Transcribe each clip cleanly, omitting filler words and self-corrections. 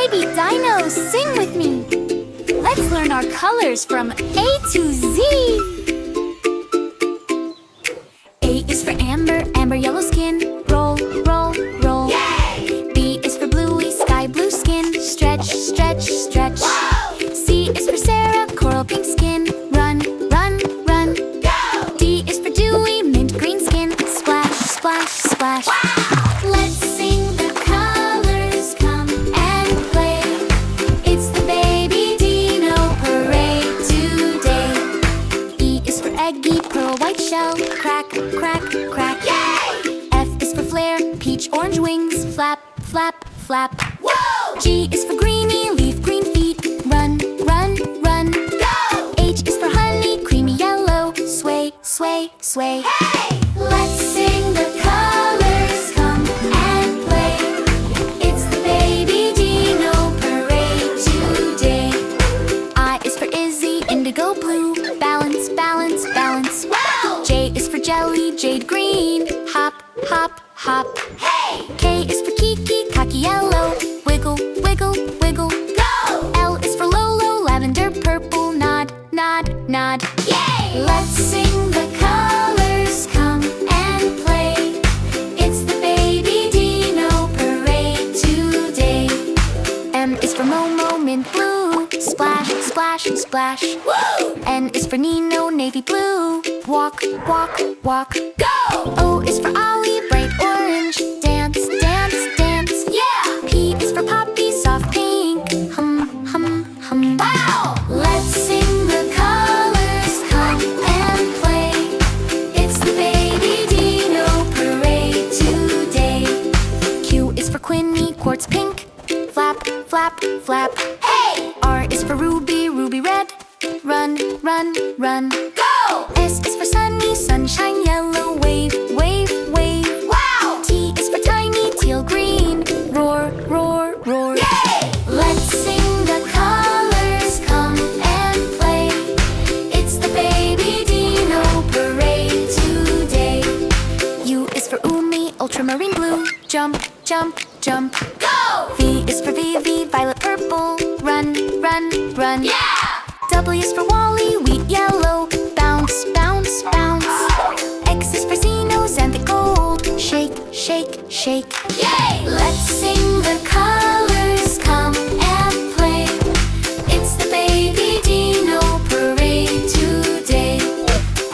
baby dinos, sing with me. Let's learn our colors from A to Z. A is for amber, amber yellow skin. Roll, roll, roll. Yay! B is for Bluey, sky blue skin. Stretch, stretch, stretch. Whoa! C is for Cera, coral pink skin. Run, run, run. Go! D is for Dewey, mint green skin. Splash, splash, splash. Wow! Let's sing the colors, come and play. It's the baby Dino parade today. E is for eggy, pearl white shell. Crack, crack, crack. Yay! F is for flare, peach orange wings. Flap, flap, flap. Whoa! G is for greenie, leaf green feet. Run, run, run. Go! H is for honey, creamy yellow. Sway, sway, sway. Hey! Let's sing the colors, come and play. It's the baby Dino parade today. I is for Izzy, indigo blue. Balance, balance, balance. Wow! J is for jelly, jade green. Hop, hop, hop. Hey! K is for Kiki, khaki yellow. Wiggle, wiggle, wiggle. Go! L is for Lolo, lavender purple. Nod, nod, nod. Yay! Let's sing the colors, come and play. It's the baby Dino parade today. M is for Momo, mint blue. Splash, splash, splash. Woo! N is for Nino, navy blue. Walk, walk, walk. Go! O is for Ollie, bright orange. Dance, dance, dance. Yeah! P is for Poppy, soft pink. Hum, hum, hum. Wow! Let's sing the colors, come and play. It's the baby Dino parade today. Q is for Quinny, quartz pink. Flap, flap, flap. Hey! R is for Ruby, ruby red. Run, run, run. Go! S is for Sunny, sunshine yellow. Wave, wave, wave. Wow! T is for Tiny, teal green. Roar, roar, roar. Yay! Let's sing the colors, come and play. It's the baby Dino parade today. U is for Umi, ultramarine blue. Jump, jump, jump. Go! V is for Vivi, violet purple. Run, run, run. Yeah! W is for Wally, wheat yellow. Bounce, bounce, bounce. X is for Zeno, xanthic gold. Shake, shake, shake. Yay! Let's sing the colors, come and play. It's the baby Dino parade today.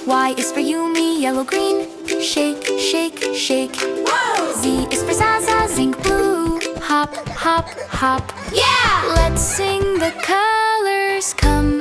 Y is for Yumi, yellow green. Shake, shake, shake. Whoa! Z is for Zaza, zinc-blue. Hop, hop, hop. Yeah! Let's sing the colors, come